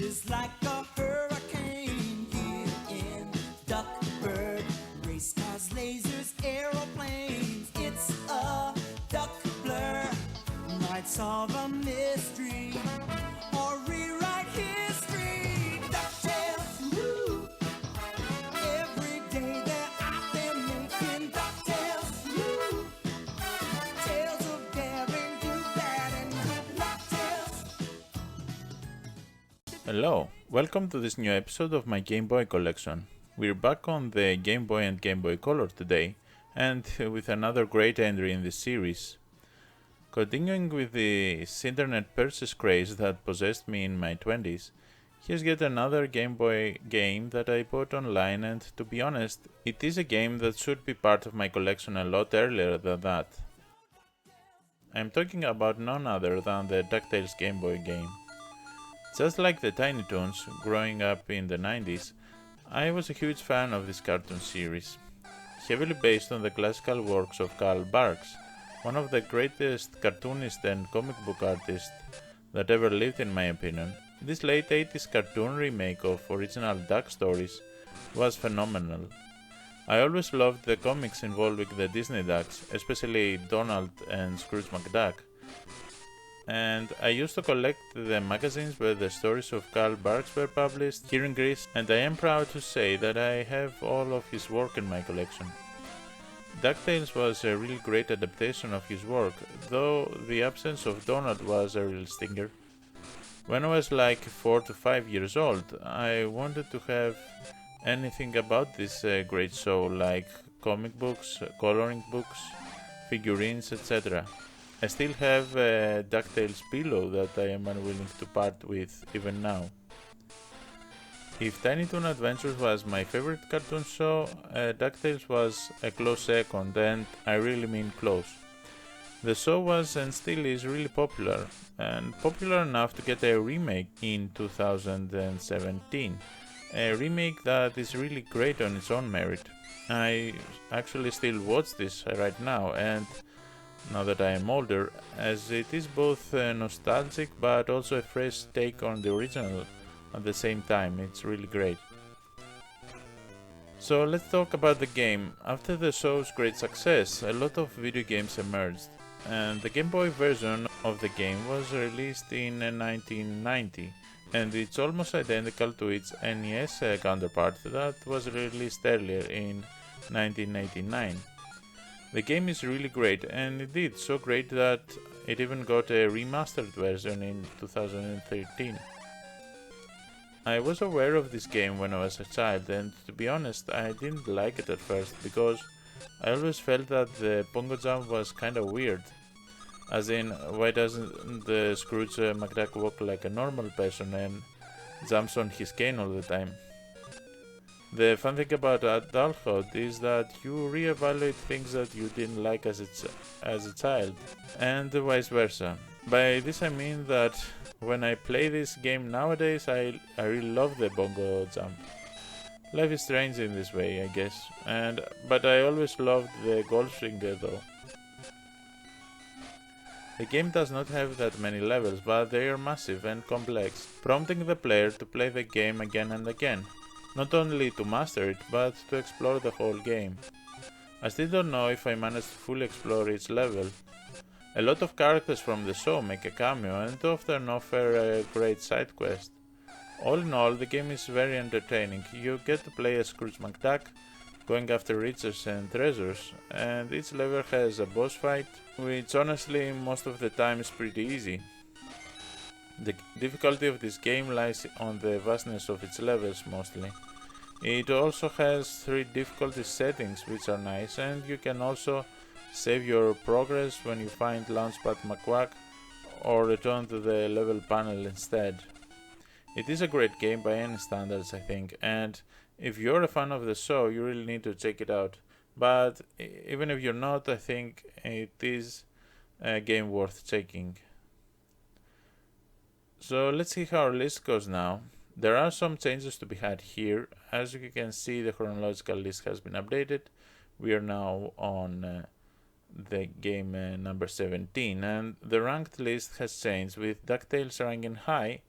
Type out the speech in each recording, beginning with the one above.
is like a hurricane here in Duckburg. Race cars, lasers, aeroplanes. It's a duck blur. Might solve a mystery or rewrite history. DuckTales, woo! Every day they're out there making DuckTales, woo! Tales of daring, do bad, and good luck tales. Hello, welcome to this new episode of my Game Boy collection. We're back on the Game Boy and Game Boy Color today, and with another great entry in this series. Continuing with this internet purchase craze that possessed me in my 20s, here's yet another Game Boy game that I bought online, and to be honest, it is a game that should be part of my collection a lot earlier than that. I'm talking about none other than the DuckTales Game Boy game. Just like the Tiny Toons, growing up in the 90s, I was a huge fan of this cartoon series. Heavily based on the classical works of Carl Barks, one of the greatest cartoonists and comic book artists that ever lived in my opinion, this late 80s cartoon remake of original Duck stories was phenomenal. I always loved the comics involving the Disney Ducks, especially Donald and Scrooge McDuck, and I used to collect the magazines where the stories of Carl Barks were published here in Greece, and I am proud to say that I have all of his work in my collection. DuckTales was a really great adaptation of his work, though the absence of Donald was a real stinger. When I was like 4 to 5 years old, I wanted to have anything about this great show, like comic books, coloring books, figurines, etc. I still have a DuckTales pillow that I am unwilling to part with even now. If Tiny Toon Adventures was my favorite cartoon show, DuckTales was a close second, and I really mean close. The show was and still is really popular, and popular enough to get a remake in 2017. A remake that is really great on its own merit. I actually still watch this right now, and now that I am older, as it is both nostalgic but also a fresh take on the original at the same time. It's really great. So let's talk about the game. After the show's great success, a lot of video games emerged, and the Game Boy version of the game was released in 1990, and it's almost identical to its NES counterpart that was released earlier in 1989. The game is really great, and indeed so great that it even got a remastered version in 2013. I was aware of this game when I was a child, and to be honest, I didn't like it at first because I always felt that the Pongo jump was kinda weird. As in, why doesn't the Scrooge McDuck walk like a normal person and jumps on his cane all the time? The fun thing about adulthood is that you reevaluate things that you didn't like as a child, and vice versa. By this I mean that when I play this game nowadays, I really love the bongo jump. Life is strange in this way, I guess, but I always loved the Goldfinger though. The game does not have that many levels, but they are massive and complex, prompting the player to play the game again and again. Not only to master it, but to explore the whole game. I still don't know if I managed to fully explore each level. A lot of characters from the show make a cameo and often offer a great side quest. All in all, the game is very entertaining. You get to play as Scrooge McDuck, going after riches and treasures, and each level has a boss fight, which honestly most of the time is pretty easy. The difficulty of this game lies on the vastness of its levels mostly. It also has 3 difficulty settings which are nice, and you can also save your progress when you find Launchpad McQuack or return to the level panel instead. It is a great game by any standards, I think, and if you're a fan of the show you really need to check it out. But even if you're not, I think it is a game worth checking. So let's see how our list goes now. There are some changes to be had here. As you can see, the chronological list has been updated. We are now on the game number 17, and the ranked list has changed with DuckTales ranking high,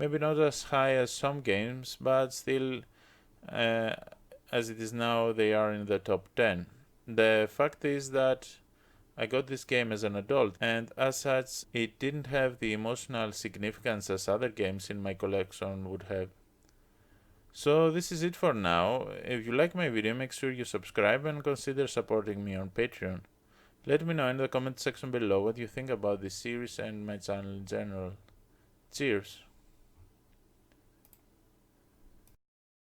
Maybe not as high as some games, but still, as it is now, they are in the top 10. The fact is that I got this game as an adult, and as such, it didn't have the emotional significance as other games in my collection would have. So this is it for now. If you like my video, make sure you subscribe and consider supporting me on Patreon. Let me know in the comment section below what you think about this series and my channel in general. Cheers!